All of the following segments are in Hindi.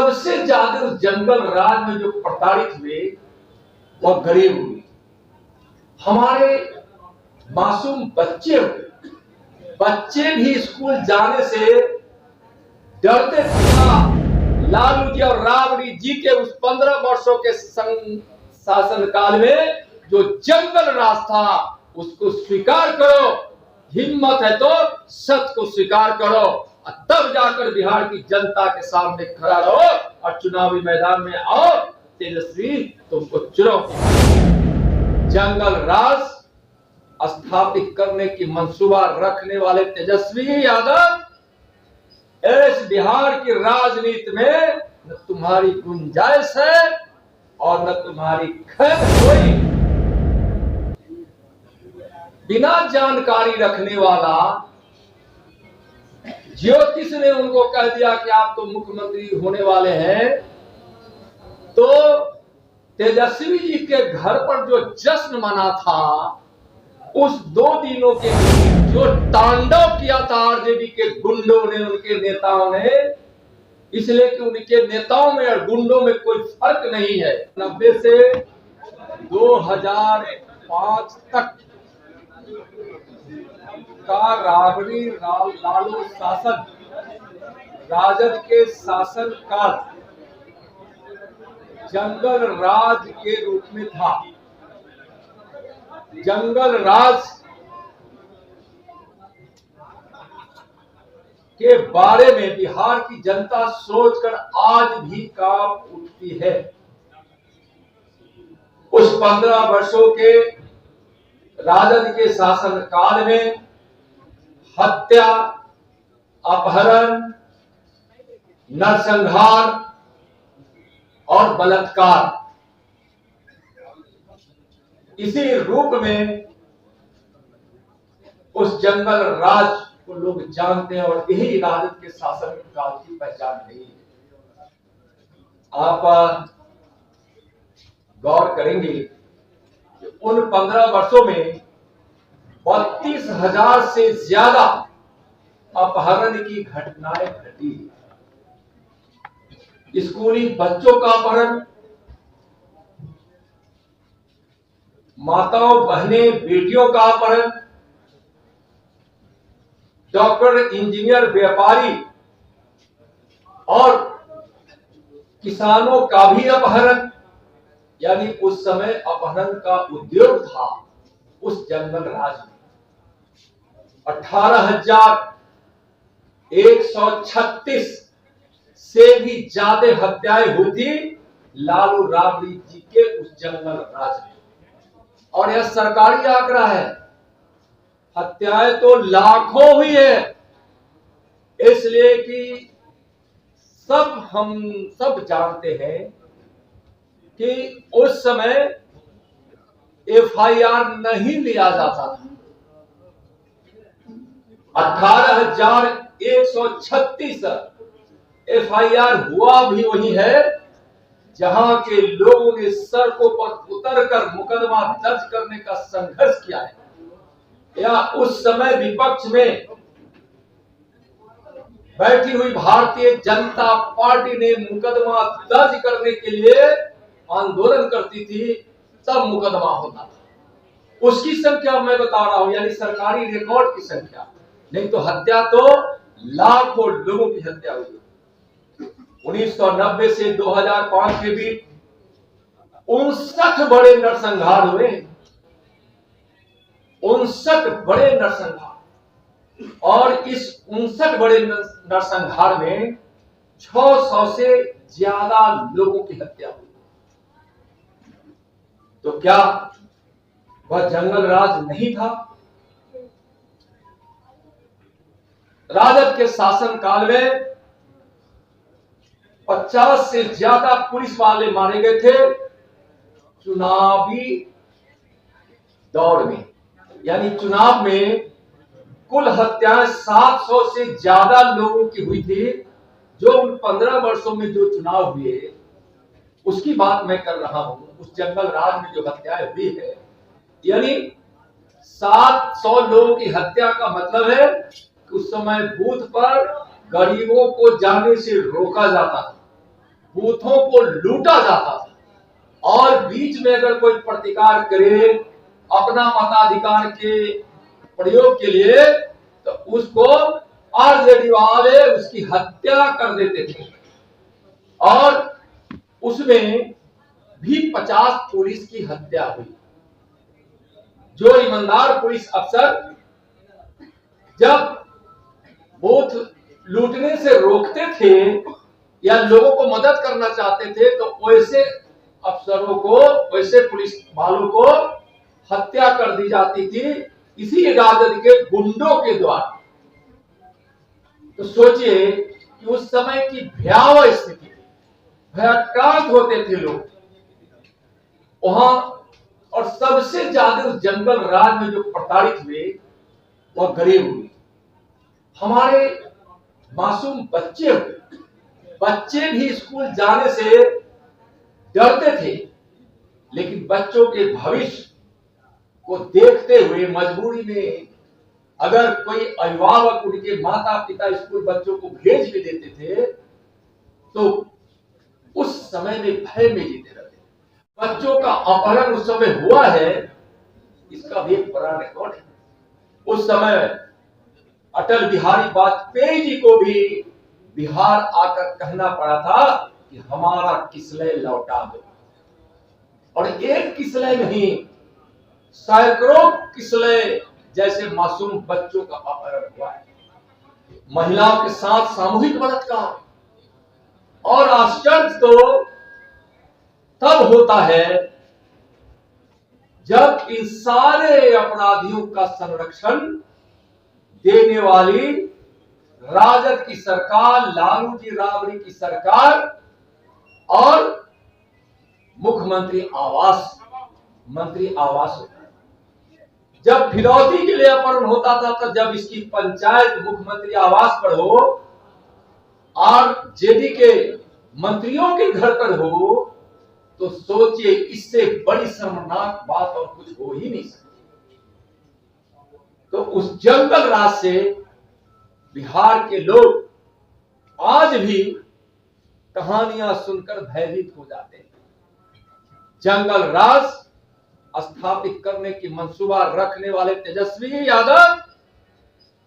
सबसे ज्यादा उस जंगल राज में जो प्रताड़ित हुए वह गरीब हुए, हमारे मासूम बच्चे हुए। बच्चे भी स्कूल जाने से डरते थे। लालू जी और राबड़ी जी के उस 15 वर्षों के शासन काल में जो जंगल राज था उसको स्वीकार करो। हिम्मत है तो सत्य को स्वीकार करो और तब जाकर बिहार की जनता के सामने खड़ा रहो और चुनावी मैदान में आओ। तेजस्वी तुमको चुनो। जंगल राज स्थापित करने की मंसूबा रखने वाले तेजस्वी यादव, इस बिहार की राजनीति में न तुम्हारी गुंजाइश है और न तुम्हारी खैर कोई। बिना जानकारी रखने वाला ज्योतिष ने उनको कह दिया कि आप तो मुख्यमंत्री होने वाले हैं, तो तेजस्वी जी के घर पर जो जश्न मना था उस 2 दिनों के जो तांडव किया था आरजेडी के गुंडों ने, उनके नेताओं ने, इसलिए कि उनके नेताओं में और गुंडों में कोई फर्क नहीं है। 90 से 2005 तक का राबड़ी लालू शासन, राजद के शासन काल जंगल राज के रूप में था। जंगल राज के बारे में बिहार की जनता सोचकर आज भी कांप उठती है। उस 15 वर्षों के राजद के शासन काल में हत्या, अपहरण, नरसंहार और बलात्कार इसी रूप में उस जंगल राज को लोग जानते हैं और यही राजद के शासन काल की पहचान नहीं है। आप गौर करेंगे कि उन 15 वर्षों में 32,000 से ज्यादा अपहरण की घटनाएं घटी। स्कूली बच्चों का अपहरण, माताओं, बहनें, बेटियों का अपहरण, डॉक्टर, इंजीनियर, व्यापारी और किसानों का भी अपहरण। यानी उस समय अपहरण का उद्योग था उस जंगल राज में। 18,136 से भी ज्यादा हत्याएं हुई थी लालू राबड़ी जी के उस जंगल राज में, और यह सरकारी आंकड़ा है। हत्याएं तो लाखों हुई है, इसलिए कि हम सब जानते हैं कि उस समय एफआईआर नहीं लिया जाता था। 18,136 एफआईआर हुआ भी वही है जहां के लोगों ने सड़कों पर उतरकर मुकदमा दर्ज करने का संघर्ष किया है, या उस समय विपक्ष में बैठी हुई भारतीय जनता पार्टी ने मुकदमा दर्ज करने के लिए आंदोलन करती थी, तब मुकदमा होता था। उसकी संख्या मैं बता रहा हूं, यानी सरकारी रिकॉर्ड की संख्या नहीं, तो हत्या तो लाखों लोगों की हत्या हुई। 1990 से 2005 के बीच 59 बड़े नरसंहार हुए। 59 बड़े नरसंहार, और इस 59 बड़े नरसंहार में 600 से ज्यादा लोगों की हत्या हुई। तो क्या वह जंगल राज नहीं था? राजद के शासन काल में 50 से ज्यादा पुलिस वाले मारे गए थे चुनावी दौर में। यानी चुनाव में कुल हत्याएं 700 से ज्यादा लोगों की हुई थी। जो उन 15 वर्षों में जो चुनाव हुए उसकी बात मैं कर रहा हूं। उस जंगल राज में जो हत्याएं हुई है, यानी 700 लोगों की हत्या का मतलब है कि उस समय बूथ पर गरीबों को जाने से रोका जाता था। बूथों को लूटा जाता था और बीच में अगर कोई प्रतिकार करे अपना मताधिकार के प्रयोग के लिए तो उसको आरजेडी वाले उसकी हत्या कर देते थे। और उसमें भी 50 पुलिस की हत्या हुई। जो ईमानदार पुलिस अफसर जब बूथ लूटने से रोकते थे या लोगों को मदद करना चाहते थे तो वैसे अफसरों को, वैसे पुलिस वालों को हत्या कर दी जाती थी इसी राजद के गुंडों के द्वारा। तो सोचिए कि उस समय की भयावह स्थिति, भयाक्रांत होते थे लोग वहां। और सबसे ज्यादा उस जंगल राज में जो प्रताड़ित हुए वह गरीब हुए, हमारे मासूम बच्चे हुए। बच्चे भी स्कूल जाने से डरते थे, लेकिन बच्चों के भविष्य को देखते हुए मजबूरी में अगर कोई अभिभावक उनके माता पिता स्कूल बच्चों को भेज भी देते थे तो उस समय में भय में जीते रहते। बच्चों का अपहरण उस समय हुआ है, इसका भी एक बड़ा रिकॉर्ड है। उस समय अटल बिहारी वाजपेयी जी को भी बिहार आकर कहना पड़ा था कि हमारा किसलय लौटा दो। और एक किसलय नहीं, सैकड़ों किसलय जैसे मासूम बच्चों का अपहरण हुआ है। महिलाओं के साथ सामूहिक बलात्कार। और आश्चर्य तो तब होता है जब इन सारे अपराधियों का संरक्षण देने वाली राजद की सरकार, लालू जी राबड़ी की सरकार और मुख्यमंत्री आवास मंत्री आवास होता है। जब फिरौती के लिए अपहरण होता था तो जब इसकी पंचायत मुख्यमंत्री आवास पर हो और जेडी के मंत्रियों के घर पर हो तो सोचिए इससे बड़ी शर्मनाक बात और कुछ हो ही नहीं सकती। तो उस जंगल राज से बिहार के लोग आज भी कहानियां सुनकर भयभीत हो जाते हैं। जंगल राज स्थापित करने की मंसूबा रखने वाले तेजस्वी यादव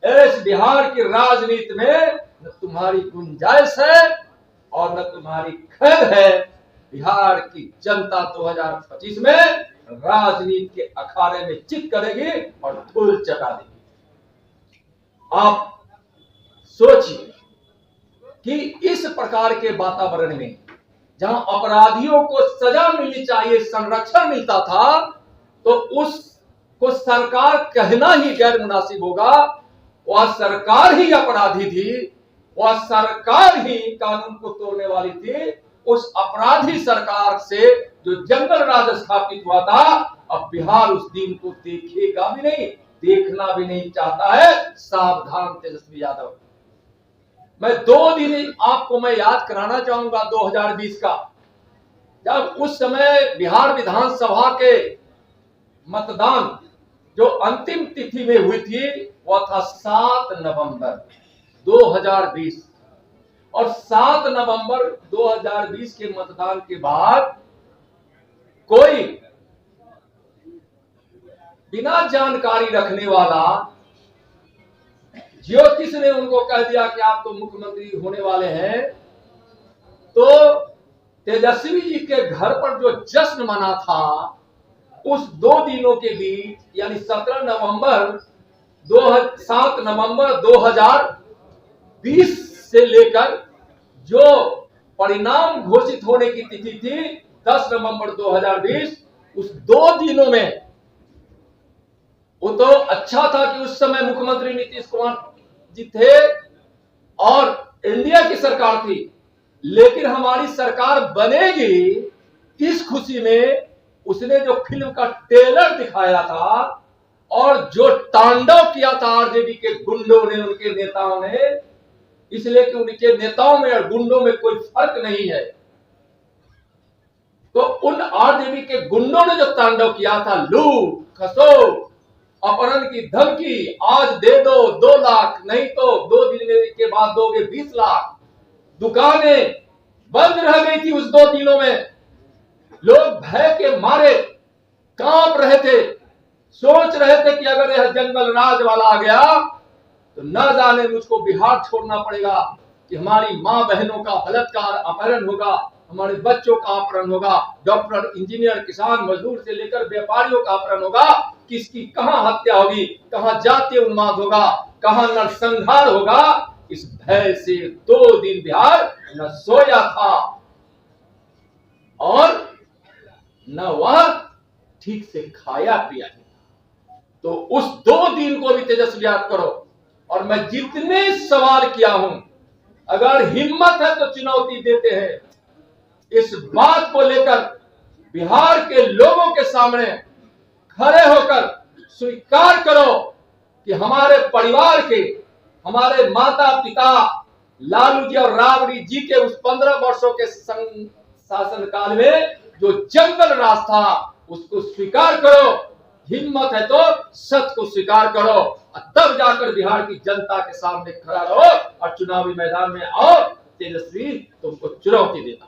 इस बिहार की राजनीति में न तुम्हारी गुंजाइश है और न तुम्हारी खैर है। बिहार की जनता 2025 में राजनीति के अखाड़े में चित करेगी और धूल चटा देगी। आप सोचिए कि इस प्रकार के वातावरण में जहां अपराधियों को सजा मिलनी चाहिए, संरक्षण मिलता था, तो उसको सरकार कहना ही गैर मुनासिब होगा। वह सरकार ही अपराधी थी, वह सरकार ही कानून को तोड़ने वाली थी। उस अपराधी सरकार से जो जंगल राज स्थापित हुआ था, अब बिहार उस दिन को देखेगा भी नहीं, देखना भी नहीं चाहता है। सावधान तेजस्वी यादव। मैं 2 दिन आपको मैं याद कराना चाहूंगा 2020 का, जब उस समय बिहार विधानसभा के मतदान जो अंतिम तिथि में हुई थी वह था 7 नवंबर 2020। और 7 नवंबर 2020 के मतदान के बाद कोई बिना जानकारी रखने वाला ज्योतिष ने उनको कह दिया कि आप तो मुख्यमंत्री होने वाले हैं। तो तेजस्वी जी के घर पर जो जश्न मना था उस 2 दिनों के बीच, यानी 7 नवंबर 2020 से लेकर जो परिणाम घोषित होने की तिथि थी 10 नवंबर 2020, उस 2 दिनों में वो तो अच्छा था कि उस समय मुख्यमंत्री नीतीश कुमार जी थे और इंडिया की सरकार थी, लेकिन हमारी सरकार बनेगी इस खुशी में उसने जो फिल्म का ट्रेलर दिखाया था और जो तांडव किया था आरजेडी के गुंडों ने, उनके नेताओं ने, इसलिए कि उनके नेताओं में और गुंडों में कोई फर्क नहीं है। तो उन आरजेडी के गुंडों ने जो तांडव किया था, लूट खसोट अपहरण की धमकी, आज दे दो 2 लाख, नहीं तो 2 दिन के बाद दोगे 20 लाख, दुकानें बंद रह गई थी। उस 2 दिनों में लोग भय के मारे कांप रहे थे, सोच रहे थे कि अगर यह जंगल राज वाला आ गया तो न जाने मुझको बिहार छोड़ना पड़ेगा, कि हमारी मां बहनों का बलात्कार अपहरण होगा, हमारे बच्चों का अपहरण होगा, डॉक्टर, इंजीनियर, किसान, मजदूर से लेकर व्यापारियों का अपहरण होगा, किसकी कहां हत्या होगी, कहां जातीय उन्माद होगा, कहां नरसंहार होगा। इस भय से 2 दिन बिहार न सोया था और न वह ठीक से खाया पिया नहीं। तो उस 2 दिन को भी तेजस्वी याद करो। और मैं जितने सवाल किया हूं, अगर हिम्मत है तो चुनौती देते हैं, इस बात को लेकर बिहार के लोगों के सामने खड़े होकर स्वीकार करो कि हमारे परिवार के, हमारे माता पिता लालू जी और राबड़ी जी के उस 15 वर्षों के शासनकाल में जो जंगल राज था, उसको स्वीकार करो। हिम्मत है तो सत्य को स्वीकार करो और तब जाकर बिहार की जनता के सामने खड़ा रहो और चुनावी मैदान में आओ। तेजस्वी तुमको चुनौती देता।